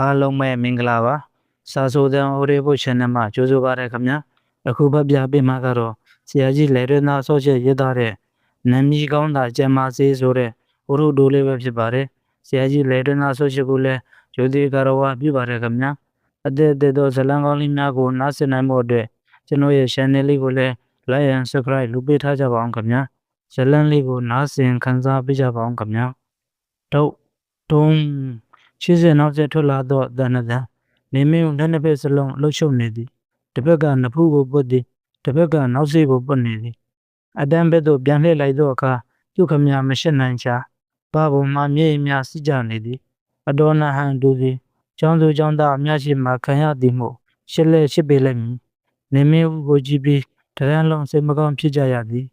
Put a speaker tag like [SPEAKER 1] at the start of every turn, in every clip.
[SPEAKER 1] အားလုံးပဲမင်္ဂလာပါစာဆိုတဲ့ audio channel မှာကြိုဆိုပါရခင်ဗျာအခုဖတ်ပြပေးမှာကတော့ဆရာကြီးလေရနာဆော့ချက်ရေးသားတဲ့နာမည်ကောင်းတာကျမ်းမာစေဆိုတဲ့ဝရုဒိုလေးပဲဖြစ်ပါတယ်ဆရာကြီးလေရနာဆော့ချက်ကိုလည်းဂျိုတိကာရဝပြုပါရခင်ဗျာအသက်အသက်သောဇလံကောင်းလေးများကိုနားဆင်နိုင်ဖို့အတွက်ကျွန်တော်ရဲ့ channel လေးကိုလည်း like and subscribe လုပ်ပေးထားကြပါအောင်ခင်ဗျာဇလံလေးကိုနားဆင်ခန်းစားပေးကြပါအောင်ခင်ဗျာတုံးရှေ့ဆက်နောက်ဆက်ထွက်လာသောတဏ္ဍာနေမင်းကိုနှစ်ဖက်စလုံးလှုပ်ရှုပ်နေသည်တစ်ဖက်ကနဖူးကိုပုတ်သည်တစ်ဖက်ကနောက်စေးကိုပုတ်နေသည်အတန်းဘက်သို့ပြန်လှည့်လိုက်သောအခါသူခမများမရှက်နိုင်ချာဘာဘုံမှမြေများစီကြနေသည်အတော်နဟန်တူသည်ကျောင်းသူကျောင်းသားအများရှိမှခံရသည်မို့ရှစ်လက်ရှစ်ပေလိုက်မည်နေမင်းကိုကြည့်ပြီးတရန်လုံးစိတ်မကောင်းဖြစ်ကြရသည်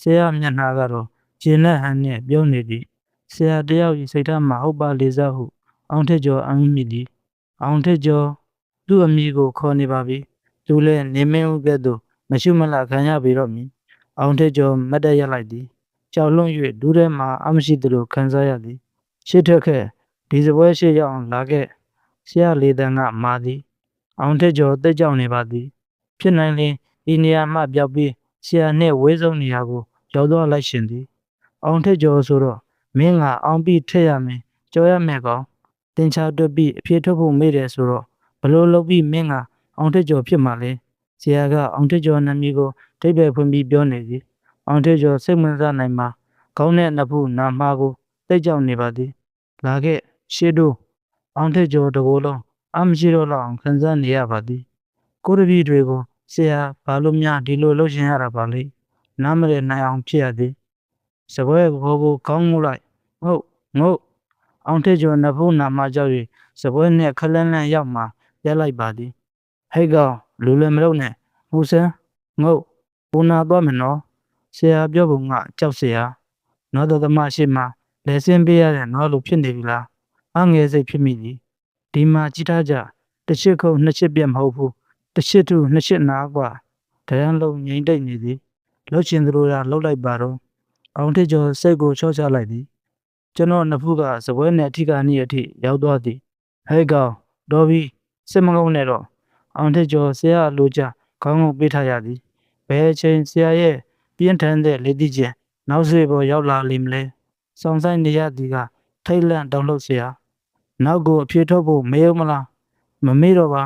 [SPEAKER 1] ဆရာမျက်နှာကတော့ကျင်းနဲ့ဟန်နဲ့ပြုံးနေသည်ဆရာတယောက်၏စိတ်ထားမှာဟုတ်ပါလေစားဟုအောင်ထက်ကျော်အံ့မိသည်အောင်ထက်ကျော်သူ့အမိကိုခေါ်နေပါပြီသူလည်းနေမင်းဦးကဲ့သို့မရှိမလားခံရပြီတော့မည်အောင်ထက်ကျော်မတ်တက်ရလိုက်သည်ကြောက်လွန်၍ဒူးထဲမှအမရှိသလိုခံစားရသည်ရှစ်ထက်ခဲ့ဒီစပွဲရှိရောက်အောင်လာခဲ့ဆရာလေးတန်းကမာသည်အောင်ထက်ကျော်တက်ကြောက်နေပါသည်ဖြစ်နိုင်ရင်ဒီနေရာမှပြောက်ပြီးဆရာနှင့်ဝေးဆုံးနေရာကိုရောက်သွားလိုက်ရှင်သည်အောင်ထက်ကျော်ဆိုတော့မင်းကအောင်ပြီးထက်ရမယ်ကြော်ရမယ်ကောင်တင်ချာတွက်ပြီးအပြေထုတ်ဖို့မေ့တယ်ဆိုတော့ဘလို့လုပ်ပြီးမင်းကအောင်ထက်ကျော်ဖြစ်မှာလဲဆရာကအောင်ထက်ကျော်နာမည်ကိုထိပ်ပဲဖွင့်ပြီးပြောနေသည်အောင်ထက်ကျော်စိတ်ဝင်စားနိုင်မှာခေါင်းနဲ့နှစ်ဖူးနာမှားကိုတိတ်ကြောက်နေပါသည်လာခဲ့ရှေ့တို့အောင်ထက်ကျော်တကိုယ်လုံးအမရှိတော့လောက်အောင်ခံစားနေရပါသည်ကိုရပီတွေကိုဆရာဘာလို့များဒီလိုလှုပ်ရှင်ရတာပါလဲနားမရနိုင်အောင်ဖြစ်ရသည်စပွဲဘောကိုကောင်းမှုလိုက်ငုတ်အောင်ထက်ကျော်နဖူးနာမကြောက်၍စပွဲနဲ့ခလန်းလန်းရောက်မှရက်လိုက်ပါသည်ဟဲ့ကောင်လူလည်းမလုပ်နဲ့ဟိုဆန်းငုတ်ပူနာသွားမယ်နော်ဆရာပြောပုံကကြောက်เสียနော်တော်သမားရှိမှလဲစင်းပေးရတဲ့နော်လိုဖြစ်နေပြီလားအငယ်စိတ်ဖြစ်မိသည်ဒီမှာကြည့်ထားကြတစ်ချစ်ခုံနှစ်ချစ်ပြတ်မဟုတ်ဘူးတစ်ချစ်သူနှစ်ချစ်နာกว่าတရန်လုံးငိမ့်တိတ်နေသည်လှုပ်ရှင်သူတို့ကလှုပ်လိုက်ပါတော့အောင်ထက်ကျော်စိတ်ကိုချော့ချလိုက်သည်ကျွန်တော်နှစ်ဖူးကစပွဲနဲ့အထီကနေအထိရောက်သွားသည်ဟဲ့ကောင်တော်ပြီစစ်မကုန်းနဲ့တော့အောင်ထက်ကျော်ဆရာလိုချခေါင်းကိုပေးထားရသည်ဘယ်အချိန်ဆရာရဲ့ပြင်းထန်တဲ့လက်သီးကျင်နောက်ဆွေပေါ်ရောက်လာလိမ့်မလဲစောင့်ဆိုင်နေရသည်ကထိတ်လန့်တောင်းလို့ဆရာနောက်ကိုအပြေထုတ်ဖို့မေးမလားမမေးတော့ပါ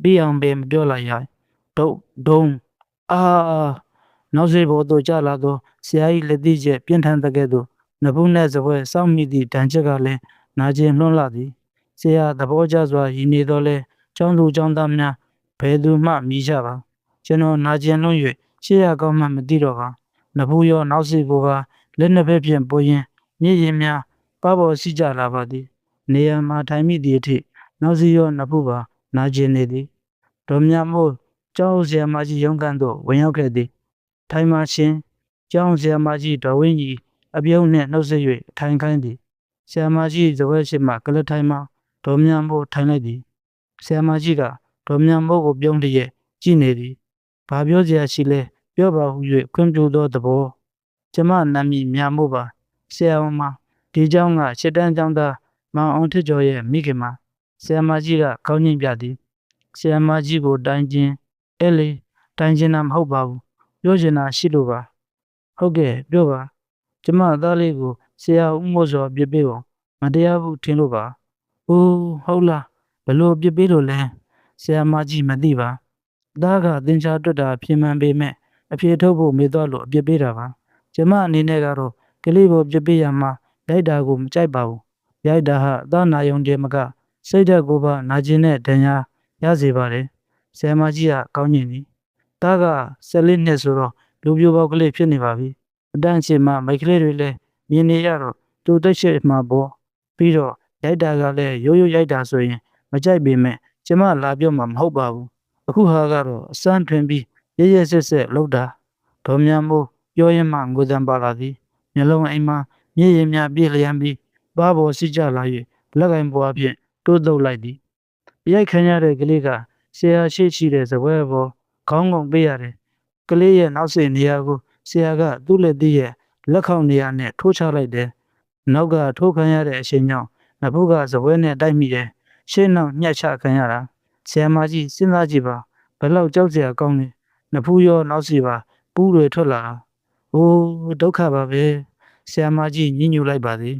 [SPEAKER 1] ပြီးအောင်ပဲမပြောလိုက်ရဒုံအာနောက်ဆွေပေါ်သို့ကြလာသောဆရာ၏လက်သီးကျပြင်းထန်တဲ့ကဲ့သို့နဖူးနဲ့စပွဲစောင့်မိသည့်တန်ချက်ကလည်းနာကျင်လွှန်းလာသည်ဆရာသဘောကျစွာရည်နေတော့လဲကျောင်းသူကျောင်းသားများဘယ်သူမှမြည်ကြပါကျွန်တော်နာကျင်လွန်း၍ရှေ့ရကောင်းမှမသိတော့ပါနဖူးရောနောက်စီကိုပါလက်နှစ်ဖက်ဖြင့်ပိုးရင်မြည်ရင်များပပေါ်စီကြလာပါသည်နေရာမှာထိုင်မိသည့်အထိနောက်စီရောနဖူးပါနာကျင်နေသည်တော်မြတ်မို့ကျောင်းဆရာမကြီးရုံးခန်းသို့ဝင်ရောက်ခဲ့သည်ထိုင်မှရှင်ကျောင်းဆရာမကြီးတော်ဝင်းကြီးအပြုံးနှင့်နှုတ်ဆက်၍ထိုင်ခိုင်းသည်ဆရာမကြီးဇဝဲရှိမှကလထိုင်မှတော်မြတ်မို့ထိုင်လိုက်သည်ဆရာမကြီးကတော်မြတ်မို့ကိုပြုံးတည်းကြည့်နေသည်ဘာပြောစရာရှိလဲပြောပါဟု၍ခွင့်ပြုသောသဘောကျမနာမည်မြတ်မို့ပါဆရာမဒီเจ้าကရှစ်တန်းကျောင်းသားမောင်အောင်ထစ်ကျော်ရဲ့မိခင်မဆရာမကြီးကခေါင်းညှိပြသည်ဆရာမကြီးကိုတိုင်ခြင်းအဲ့လေတိုင်ခြင်းတာမဟုတ်ပါဘူးပြောချင်တာရှိလို့ပါဟုတ်ကဲ့ပြောပါကျမသားလေးကိုဆရာဦးမို့စောပြစ်ပေးပုံမတရားဘူးထင်လို့ပါအိုးဟုတ်လားဘလို့ပြစ်ပေးလို့လဲဆရာမကြီးမသိပါသားကသင်္ချာတွတ်တာပြင်မှန်ပေမဲ့အပြေထုတ်ဖို့မေ့သွားလို့အပြစ်ပေးတာပါကျမအနေနဲ့ကတော့ကလေးကိုပြစ်ပေးရမှာရိုက်တာကိုမကြိုက်ပါဘူးရိုက်တာဟာအသားနာယုံတယ်မကစိတ်ဓာတ်ကိုပါနာကျင်တဲ့ဒဏ်ရာရစေပါတယ်ဆရာမကြီးကကောင်းညင်သည်သားက14နှစ်ဆိုတော့လူပြိုပေါက်ကလေးဖြစ်နေပါပြီအတန်းချင်မှမိတ်ကလေးတွေလည်းမြင်နေရတော့သူတိတ်ရှိမှပေါ့ပြီးတော့ရိုက်တာကလည်းရိုးရိုးရိုက်တာဆိုရင်မကြိုက်ပေမဲ့ကျမလာပြောမှာမဟုတ်ပါဘူးအခုဟာကတော့အစမ်းထွင်ပြီးရဆက်ဆက်လှုပ်တာဒေါ်မြမိုးပြောရင်မှငိုတံပါလာသည်မျက်လုံးအိမ်မှာမျက်ရည်များပြည့်လျံပြီးဘာပေါ်စီကြလာ၍လက်ကင်ပေါ်အဖြစ်တိုးတုပ်လိုက်သည်ရိုက်ခံရတဲ့ကလေးကဆရာရှိတဲ့စပွဲပေါ်ခေါင်းငုံပေးရတယ်ကလေးရဲ့နောက်စေနေရာကိုဆရာကသူ့လက်သီးရဲ့လက်ခေါင်နေရာနဲ့ထိုးချလိုက်တယ်နောက်ကထိုးခံရတဲ့အချိန်ကြောင့်နဖူးကစပွဲနဲ့တိုက်မိတယ် ရှေ့နောက်ညှက်ချခံရတာဆရာမကြီးစဉ်းစားကြည့်ပါဘယ်လောက်ကြောက်စရာကောင်းလဲနဖူးရောနောက်စီပါပူးတွေထွက်လာတာအိုးဒုက္ခပါပဲဆရာမကြီးညှဉ်းညူလိုက်ပါသည်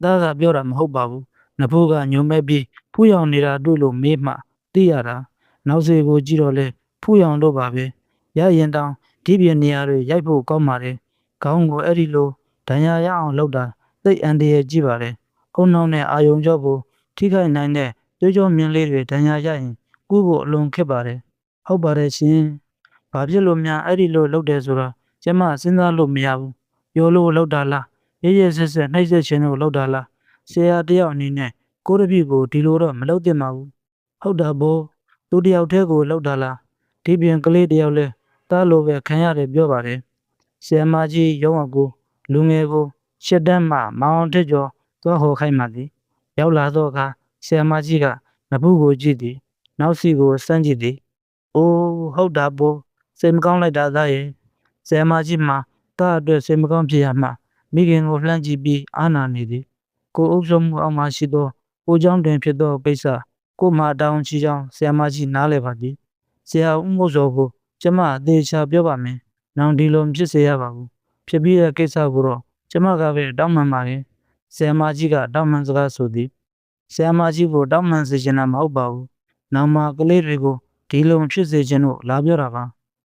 [SPEAKER 1] သားကပြောတာမဟုတ်ပါဘူးနဖူးကညုံမဲ့ပြီးဖူးရောင်နေတာတွေ့လို့မေးမှသိရတာနောက်စီကိုကြည့်တော့လဲဖူးရောင်တော့ပါပဲရရင်တောင်ဒီပြနေရာတွေရိုက်ဖို့ကောင်းပါတယ်ခေါင်းကိုအဲ့ဒီလိုဒဏ်ရာရအောင်လုပ်တာသိအန်တရာကြည့်ပါလေအုံနောက်နဲ့အာယုံကြောဖို့ထိခိုက်နိုင်တဲ့ကြိုးကြောမြင်းလေးတွေဒဏ်ရာရရင်ကူးဖို့အလွန်ခက်ပါတယ်ဟုတ်ပါတယ်ရှင်ဘာဖြစ်လို့များအဲ့ဒီလိုလုပ်တယ်ဆိုတော့ကျမစဉ်းစားလို့မရဘူးပြောလို့လုပ်တာလားရဲရဲဆက်ဆက်နှိပ်စက်ခြင်းလို့လုပ်တာလားဆရာတယောက်အနေနဲ့ကိုတပည့်ကိုဒီလိုတော့မလုပ်သင့်ပါဘူးဟုတ်တာဘောသူတယောက်တည်းကိုလုပ်တာလားဒီပြင်ကလေးတယောက်လဲတားလို့ပဲခံရတယ်ပြောပါတယ်ဆရာမကြီးရုံးအောင်ကိုလူငယ်ကိုရှစ်တန်းမှမောင်ထက်ကျော်သွားဟောခိုင်းမှသည်ရောက်လာတော့အခါဆရာမကြီးကနဖူးကိုကြည့်သည်နောက်စီကိုစမ်းကြည့်သည်အိုးဟုတ်တာဘောစိတ်မကောင်းလိုက်တာသားရဲ့ဆရာမကြီးမှာတားအတွက်စိတ်မကောင်းဖြစ်ရမှမိခင်ကိုလှမ်းကြည့်ပြီးအာနာနေသည်ကိုအုပ်စုံမှုအောက်မှရှိသောကိုเจ้าတွင်ဖြစ်သောကိစ္စကိုမှတောင်းချီကြောင်းဆရာမကြီးနားလည်ပါသည်ဆရာဦးမိုးစောကိုကျမအသေးချာပြောပါမယ်နောင်ဒီလိုမဖြစ်စေရပါဘူးဖြစ်ပြီးတဲ့ကိစ္စကိုတော့ကျမကပဲတောင်းပန်ပါတယ်ဆရာမကြီးကတောင်းပန်စကားဆိုသည်ဆရာမကြီးကိုတောင်းပန်စေချင်တာမဟုတ်ပါဘူးနောက်မှကလေးတွေကိုဒီလိုမဖြစ်စေချင်လို့လာပြောတာပါ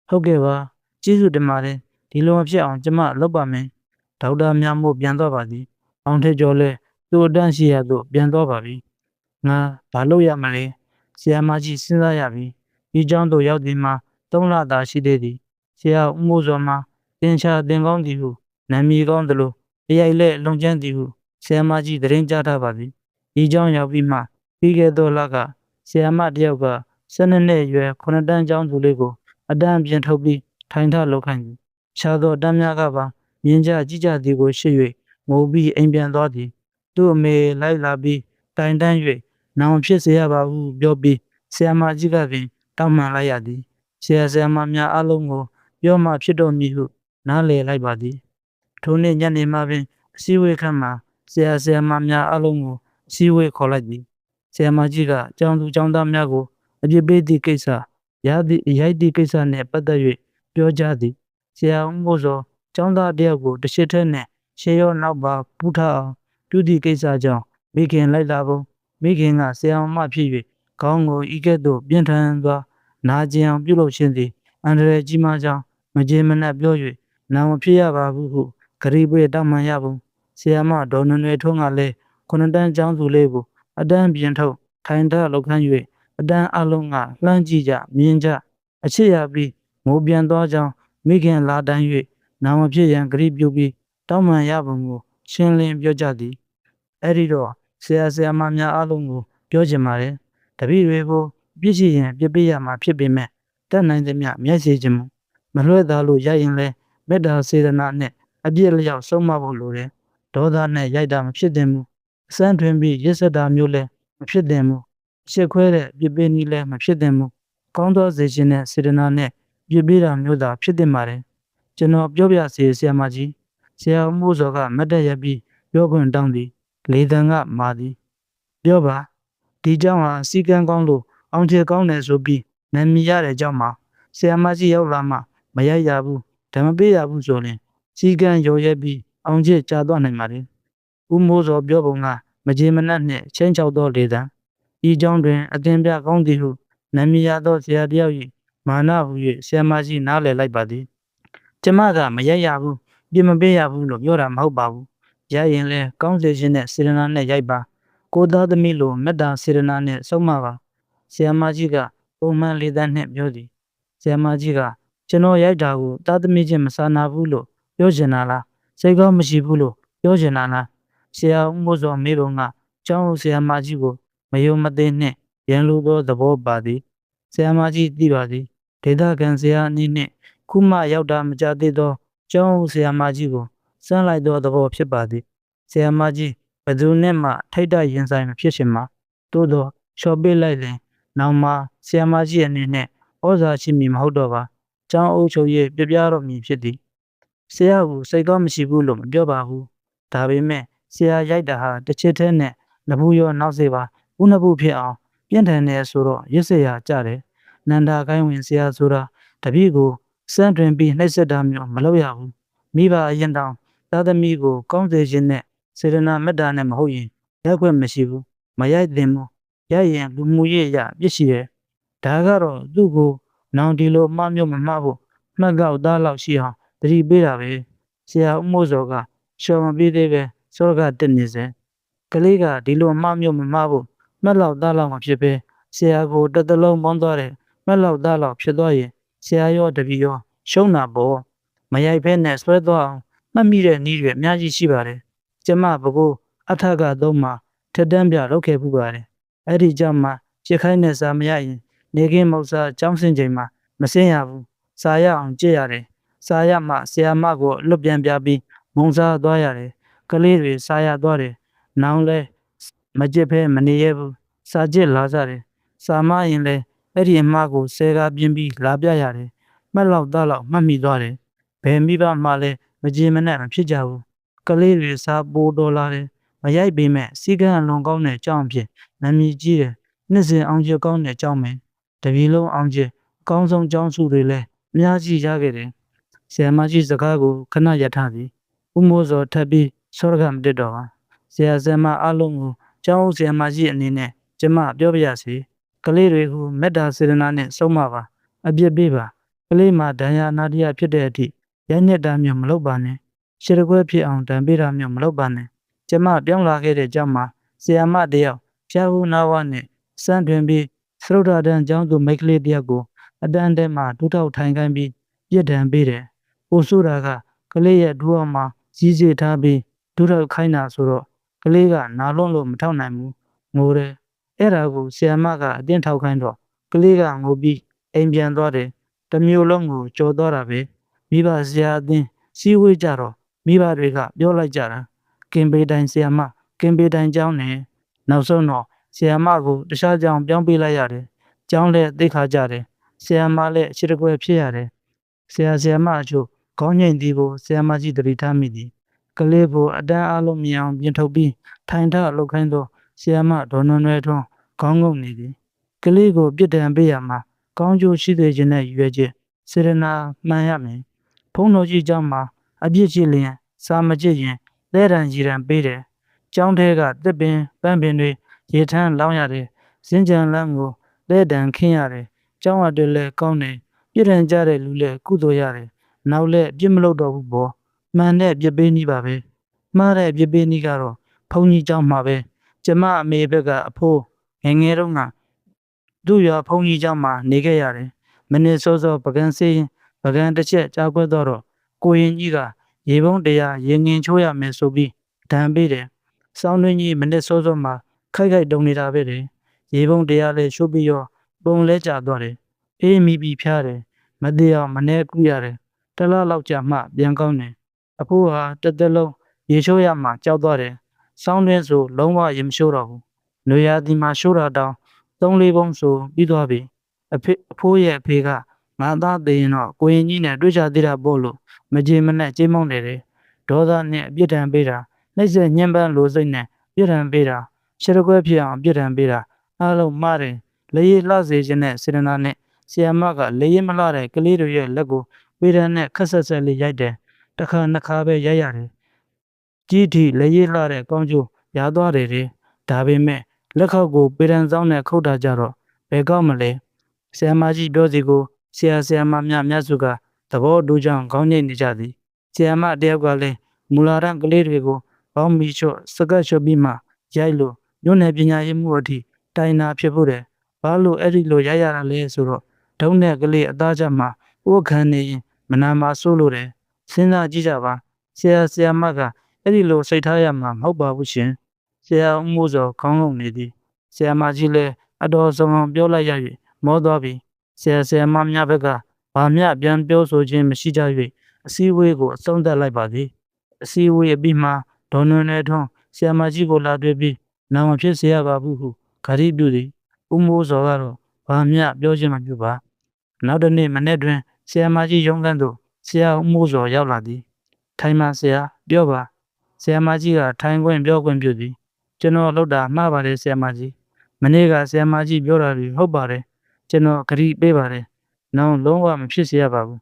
[SPEAKER 1] ဟုတ်ကဲ့ပါကျေးဇူးတင်ပါတယ်ဒီလိုမဖြစ်အောင်ကျမလုပ်ပါမယ်ဒေါက်တာများမို့ပြန်သွားပါသည်အောင်ထက်ကျော်လဲသူ့အတန်းရှိရသို့ပြန်သွားပါပြီငါဘာလုပ်ရမလဲဆရာမကြီးစဉ်းစားရပြီဒီကျောင်းသို့ရောက်သည်မှာ3 လသာရှိသေးသည်ဆရာဦးမိုးစောမှာတင်ချာတင်ကောင်းသည်ဟုနာမည်ကောင်းသလိုအရိုက်လက်လုံကျန်းသည်ဟုဆရာမကြီးသတင်းကြားထားပါသည်ဒီကျောင်းရောက်ပြီးမှပြီးခဲ့သောလကဆရာမတယောက်က12 နှစ်အရွယ်9 တန်းကျောင်းသူလေးကိုအတန်းပြင်ထုတ်ပြီးထိုင်ထလောက်ခိုင်းသည်ခြားသောတန်းများကပါမြင်ကြကြည့်ကြသည်ကိုရှေ့၍ငိုပြီးအိမ်ပြန်သွားသည်သူ့အမေလိုက်လာပြီးတိုင်တန်း၍နောင်ဖြစ်စေရပါဟုပြောပြီးဆရာမကြီးကပင်တောင်းပန်လိုက်ရသည်ဆရာမများအလုံးကိုပြောမှဖြစ်တော်မူဟုနားလည်လိုက်ပါသည်ထိုနေ့ညနေမှပင်အစည်းအဝေးခန်းမှာဆရာမများအလုံးကိုအစည်းအဝေးခေါ်လိုက်သည်ဆရာမကြီးကကျောင်းသူကျောင်းသားများကိုအပြစ်ပေးသည့်ကိစ္စရိုက်သည့်ကိစ္စနှင့်ပတ်သက်၍ပြောကြားသည်ဆရာဦးမိုးစောကျောင်းသားတယောက်ကိုတစ်ချက်ထဲနှင့်ရှေးရောနောက်ပါပူးထားအောင်ပြုသည့်ကိစ္စကြောင့်မိခင်လိုက်လာပုံမိခင်ကဆရာမဖြစ်၍ခေါင်းကိုဤကဲ့သို့ပြင်းထန်စွာနာကျင်အောင်ပြုလုပ်ခြင်းသည်အန္တရာယ်ကြီးမားကြောင်းမကြေမနက်ပြော၍နာမဖြစ်ရပါဘူးဟုဂရီပေးတောင်းပန်ရပုံဆရာမဒေါ်နွယ်နွယ်ထွန်းကလည်း9 တန်းကျောင်းသူလေးကိုအတန်းပြင်ထုတ်ထိုင်ထလောက်ခန်း၍အတန်းအလုံးကလှမ်းကြည့်ကြမြင်ကြအချစ်ရပြီးမိုးပြန်သွားကြောင်းမိခင်လာတန်း၍နာမဖြစ်ရန်ဂရီပြုပြီးတောင်းပန်ရပုံကိုရှင်းလင်းပြောကြသည်အဲ့ဒီတော့ဆရာမများအလုံးကိုပြောချင်ပါတယ်တပည့်တွေကိုပြည့်ရှိရင်ပြပေးရမှာဖြစ်ပေမဲ့တတ်နိုင်သမျှမျက်စေခြင်းမလွှဲသားလို့ရရင်လဲမေတ္တာစေတနာနဲ့အပြည့်လျောက်ဆုံးမဖို့လိုတယ်ဒေါသနဲ့ရိုက်တာမဖြစ်သင့်ဘူးအစမ်းထွင်ပြီးရစ်စက်တာမျိုးလဲမဖြစ်သင့်ဘူးရှစ်ခွဲတဲ့ပြပေးနည်းလဲမဖြစ်သင့်ဘူးကောင်းသောစေခြင်းနဲ့စေတနာနဲ့ပြပေးတာမျိုးသာဖြစ်သင့်ပါတယ်ကျွန်တော်ပြောပြစေဆရာမကြီးဆရာမိုးစောကမတ်တက်ရပြီးပြောခွင့်တောင်းသည်လေတံကမာသည်ပြောပါဒီเจ้าဟာစီကံကောင်းလို့အောင်ချေကောင်းတယ်ဆိုပြီးနာမည်ရတဲ့เจ้าမှာဆရာမကြီးရောက်လာမှမရိုက်ရဘူးဓမ္မပေးရဘူးဆိုရင်စီကံရော်ရဲပြီးအောင်ချေကြာသွားနိုင်ပါလေဦးမိုးစောပြောပုံကမကြေမနက်နှင့်ချင်းချောက်သောလေတံဤเจ้าတွင်အသင်ပြကောင်းသည်ဟုနာမည်ရသောဆရာတယောက်၏မာနဟု၍ဆရာမကြီးနားလည်လိုက်ပါသည်ကျမကမရိုက်ရဘူးပြင်မပေးရဘူးလို့ပြောတာမဟုတ်ပါဘူးရရင်လဲကောင်းစေခြင်းနဲ့စေတနာနဲ့ရိုက်ပါကိုသားသမီးလိုမေတ္တာစေတနာနဲ့ဆုံးမပါဆရာမကြီးကပုံမှန်လေတန်းနဲ့ပြောသည်ဆရာမကြီးကကျွန်တော်ရိုက်တာကိုသားသမီးချင်းမစာနာဘူးလို့ပြောချင်တာလားစိတ်ကောင်းမရှိဘူးလို့ပြောချင်တာလားဆရာဦးမိုးစောမေးပုံကကျောင်းဆရာမကြီးကိုမယုံမသိနှင့်ရန်လိုသောသဘောပါသည်ဆရာမကြီးသိပါသည်ဒေသခံဆရာအနေနဲ့ခုမှရောက်တာမကြသေးသောကျောင်းဆရာမကြီးကိုစမ်းလိုက်သောသဘောဖြစ်ပါသည်ဆရာမကြီးဘယ်သူနဲ့မှထိတ်တိုက်ရင်ဆိုင်မဖြစ်ရှင်မှာသို့သောလျှော်ပေးလိုက်ရင်နောက်မှဆရာမကြီးအနေနဲ့ဩဇာရှိမည်မဟုတ်တော့ပါကျောင်းအုပ်ချုပ်ရေးပြပြတော့မည်ဖြစ်သည်ဆရာကစိတ်ကောင်းမရှိဘူးလို့မပြောပါဘူးဒါပေမဲ့ဆရာရိုက်တာဟာတစ်ချက်တည်းနဲ့နဖူးရောနောက်စေပါ ဦးနှစ်ဖို့ဖြစ်အောင်ပြင်းထန်နေဆိုတော့ရစ်စရာကြတယ်နန္ဒာကိုင်းဝင်ဆရာဆိုတာတပည့်ကိုစမ်းတွင်ပြီးနှိပ်စက်တာမျိုးမလုပ်ရဘူးမိဘအရင်တောင်သားသမီးကိုကောင်းစေခြင်းနဲ့စေတနာမေတ္တာနဲ့မဟုတ်ရင်ရက်ခွင့်မရှိဘူးမရိုက်သင့်ဘူးရိုက်ရင်လူမှုရေးရပြစ်ရှိတယ်ဒါကတော့သူ့ကိုနောင်ဒီလိုမှားမျိုးမမှားဖို့မှတ်ကောက်သားလောက်ရှိအောင်တတိပေးတာပဲဆရာဦးမိုးစောကရှော်မပြီးသေးပဲစောကတက်နေစေကလေးကဒီလိုမှားမျိုးမမှားဖို့မှတ်လောက်သားလောက်မဖြစ်ပဲဆရာကိုတစ်သလုံးပေါင်းသွားတယ်မှတ်လောက်သားလောက်ဖြစ်သွားရင်ဆရာရောတပည့်ရောရှုံးတာပေါ့မရိုက်ဖဲနဲ့ဆွဲသွားအောင်မှတ်မိတဲ့နည်းတွေအများကြီးရှိပါတယ်ကျမဘကိုအထက်ကသုံးမှာထက်တန်းပြလုပ်ခဲ့ပူပါတယ်အဲ့ဒီကြောင့်မှပြခိုင်းတဲ့စာမရရင်နေကင်းမောက်စာကျောင်းစင်ချိန်မှာမစင်းရဘူးစာရအောင်ကြည့်ရတယ်စာရမှဆရာမကိုလွတ်ပြန်ပြပြီးမုံစားသွားရတယ်ကလေးတွေစာရသွားတယ်နောင်လဲမကြည့်ဖဲမနေရဘူးစာကြည့်လာကြတယ်စာမရင်လဲအဲ့ဒီအမှားကိုဆဲကားပြင်းပြီးလာပြရတယ်မှတ်လောက်သားလောက်မှတ်မိသွားတယ်ဘယ်မိဘမှလဲမကြည်မနဲ့မဖြစ်ကြဘူးကလေးတွေစာပိုးတော်လာတယ်မရိုက်ပေမဲ့စီကံအလွန်ကောင်းတဲ့အကြောင်းဖြစ်နာမည်ကြီးတယ်နှစ်စဉ်အောင်ကျကောင်းတဲ့အကြောင်းပဲတပီလုံးအောင်ကျအကောင်းဆုံးကျောင်းစုတွေလည်းအများကြီးရခဲ့တယ်ဆရာမကြီးစကားကိုခဏရထားပြီးဦးမိုးစောထပ်ပြီးစောရကမတက်တော့ပါဆရာဆရာမအလုံးကိုကျောင်းဆရာမကြီးအနေနဲ့ကျမပြောပြရစီကလေးတွေကိုမေတ္တာစေတနာနဲ့ဆုံးမပါအပြစ်ပေးပါကလေးမှာဒဏ်ရာနာတရဖြစ်တဲ့အထိရိုက်နေတာမျိုးမလုပ်ပါနဲ့ရှစ်ကွဲဖြစ်အောင်တံပေးတာမျိုးမလုပ်ပါနဲ့ကျမပြောင်းလာခဲ့တဲ့ကြောင့်မှာဆရာမတယောက်ဖျားဦးနာဝနဲ့စမ်းတွင်ပြီးသရုတ်တာတန်းကျောင်းသူမိတ်ကလေးတယောက်ကိုအတန်းထဲမှာဒုထောက်ထိုင်ခိုင်းပြီးပြစ်ဒဏ်ပေးတယ်။ပိုဆိုးတာကကလေးရဲ့ဒူအောင်မှာကြီးစီထားပြီးဒုထောက်ခိုင်းတာဆိုတော့ကလေးကနာလွန်းလို့မထောက်နိုင်ဘူးငိုတယ်။အဲ့ဒါကိုဆရာမကအတင်းထောက်ခိုင်းတော့ကလေးကငိုပြီးအိမ်ပြန်သွားတယ်။တစ်မျိုးလုံးကိုကြော်သွားတာပဲ။မိဘဆရာအတင်းစီဝေးကြတော့မိဘတွေကပြောလိုက်ကြတာကင်ပေတိုင်ဆရာမကင်ပေတိုင်ကျောင်းနဲ့နောက်ဆုံးတော့ဆရာမကိုတခြားကျောင်းပြောင်းပေးလိုက်ရတယ်။ကျောင်းလည်းသိခါကြတယ်။ဆရာမလည်းအရှိတကွဲဖြစ်ရတယ်။ဆရာမအချို့ခေါင်းငိမ့်သည်ကိုဆရာမကြီးတတိထားမိသည်။ကလေးကိုအတန်းအလုံးမြင်အောင်ပြင်ထုတ်ပြီးထိုင်ထအလုပ်ခိုင်းသောဆရာမဒေါ်နွယ်နွယ်ထွန်းခေါင်းငုံနေသည်။ကလေးကိုပြစ်ဒဏ်ပေးရမှာကောင်းကျိုးရှိစေခြင်းနဲ့ရွယ်ချက်စေရနာမှန်ရမယ်။ဖုံးတော်ကြီးကျောင်းမှာအပြစ်ရှိလျင်စာမကြည့်ရင်လဲတံရည်တံပေးတယ်။ကျောင်းထဲကတစ်ပင်ပန်းပင်တွေရေထမ်းလောင်းရတယ်။စင်ကြံလမ်းကိုလဲတံခင်းရတယ်။ကျောင်းအတွေ့လဲကောင်းတယ်။ပြစ်ဒဏ်ကြတဲ့လူလဲကုသိုလ်ရတယ်။နောက်လဲအပြစ်မလုပ်တော့ဘူးပေါ့။မှန်တဲ့ပြစ်ပေးနည်းပါပဲ။မှားတဲ့ပြစ်ပေးနည်းကတော့ဘုံကြီးကျောင်းမှာပဲ။ကျမအမေဘက်ကအဖိုးငယ်တုန်းကသူ့ရွာဘုံကြီးကျောင်းမှာနေခဲ့ရတယ်။မနစ်စောစောပကံစေးရင်ပကံတစ်ချက်ကြားခွဲတော့ကိုရင်ကြီးကရေပုံးတရားရင်ငင်ချိုးရမယ်ဆိုပြီးဒဏ်ပေးတယ်။စောင်းတွင်းကြီးမနစ်စောစောမှာခိုက်တုံနေတာပဲတယ်။ရေပုံးတရားလဲရှိုးပြီးရောပုံလဲကျသွားတယ်။အေးမိပြီးဖျားတယ်။မသေးအောင်မနှဲကူးရတယ်။တလားလောက်ကြာမှပြန်ကောင်းတယ်။အဖိုးဟာတစ်သက်လုံးရေချိုးရမှကြောက်သွားတယ်။စောင်းတွင်းဆိုလုံးဝရေမရှိုးတော့ဘူး။နွေရာသီမှာရှိုးတာတောင်3-4ပုံဆိုပြီးသွားပြီ။အဖိုးရဲ့အဖေကငါသားသေးရင်တော့ကိုရင်ကြီးနဲ့တွေ့ကြသေးတာပေါ့လို့မကြေမနဲ့ကြေးမောင်းနေတယ်ဒေါသနဲ့အပြစ်ဒဏ်ပေးတာနှိမ့်ဆက်ညှဉ်းပန်းလိုစိတ်နဲ့ပြစ်ဒဏ်ပေးတာရှရကွဲဖြစ်အောင်ပြစ်ဒဏ်ပေးတာအားလုံးမှားတယ်လေရလှစေခြင်းနဲ့စေတနာနဲ့ဆီယမကလေရမလှတဲ့ကလေးတွေရဲ့လက်ကိုဝေဒန်နဲ့ခက်ဆက်ဆက်လေးရိုက်တယ်တစ်ခါနှစ်ခါပဲရိုက်ရတယ်ကြီးထီလေရလှတဲ့ကောင်းကျိုးရသွားတယ်ဒါပေမဲ့လက်ခောက်ကိုပေဒံဆောင်နဲ့ခုတ်တာကြတော့ဘယ်ကောက်မလဲဆရာမကြီးပြောစီကိုဆရာမများစုကသဘောတူကြောင်းခေါင်းညိတ်နေကြသည်ဆရာမတယောက်ကလည်းမူလာရန်ကလေးတွေကိုဘောင်းမီချော့စကတ်ချော့ပြီးမှရိုက်လို့ညွန့်နယ်ပညာရေးမှုအထိတိုင်နာဖြစ်ဖို့တယ်ဘာလို့အဲ့ဒီလိုရိုက်ရတာလဲဆိုတော့ဒုံးနဲ့ကလေးအသားချက်မှာဥခံနေရင်မနာမဆိုးလို့တယ်စဉ်းစားကြည့်ကြပါဆရာမကအဲ့ဒီလိုစိတ်ထားရမှာမဟုတ်ပါဘူးရှင်ဆရာဦးမိုးစောခေါင်းငုံနေသည်ဆရာမကြီးလည်းအတော်ဆုံးပြောလိုက်ရ၍မောသွားပြီဆရာမများဘက်ကဘာမျှပြန်ပြောဆိုခြင်းမရှိကြ၍အစည်းအဝေးကိုအဆုံးသတ်လိုက်ပါသည်အစည်းအဝေးအပြီးမှာဒေါ်နွယ်နယ်ထွန်းဆရာမကြီးကိုလာတွေ့ပြီးနာမဖြစ်စေရပါဘူးဟုဂါရီပြုသည်ဦးမိုးစောကတော့ဘာမျှပြောခြင်းမပြုပါနောက်တစ်နေ့မနေ့တွင်ဆရာမကြီးရုံးခန်းသို့ဆရာဦးမိုးစောရောက်လာသည်ထိုင်မှဆရာပြောပါဆရာမကြီးကထိုင်ခွင့်ပြောခွင့်ပြုသည်ကျွန်တော်လုပ်တာမှားပါတယ်ဆရာမကြီး နေ့ကဆရာမကြီးပြောတာတွေဟုတ်ပါတယ်ကျွန်တော်ဂရုပေးပါတယ်နောင်လုံးဝမဖြစ်စေရပါဘူး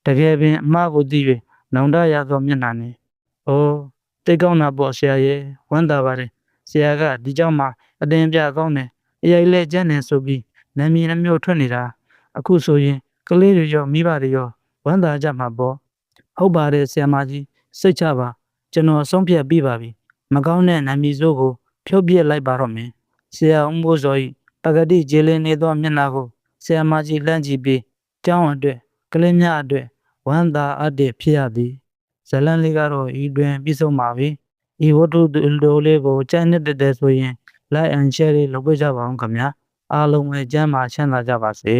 [SPEAKER 1] တကယ်ပင်အမှားကိုသိ၍နောင်တရသောမျက်နှာနဲ့အိုးတိတ်ကောင်းတာပေါ့ဆရာရဲ့ဝမ်းသာပါတယ်ဆရာကဒီကြောင့်မှအတင်ပြကောင်းတယ်အရိုက်လဲကျန်းတယ်ဆိုပြီးနာမည်နှမျိုးထွက်နေတာအခုဆိုရင်ကလေးတွေရောမိဘတွေရောဝမ်းသာကြမှာပေါ့ဟုတ်ပါတယ်ဆရာမကြီးစိတ်ချပါကျွန်တော်ဆုံးဖြတ်ပြီးပါပြီမကောင်းတဲ့နာမည်စိုးကိုဖြုတ်ပြစ်လိုက်ပါတော့မယ်ဆရာဦးမိုးစော၏ပကတိကျေလင်းနေသောမျက်နှာကိုဆရာမကြီးလှမ်းကြည့်ပြီးကျောင်းအတွက်ကလေးများအတွက်ဝမ်းသာအပ်တဲ့ဖြစ်ရသည်ဇလန်လေးကတော့ဤတွင်ပြည့်စုံပါပြီဤဝတ္ထုတို့လေးကိုကြိုက်နေတဲ့ဆိုရင် like and share လေးလုပ်ပေးကြပါအောင်ခင်ဗျာအားလုံးပဲကျမ်းမာချမ်းသာကြပါစေ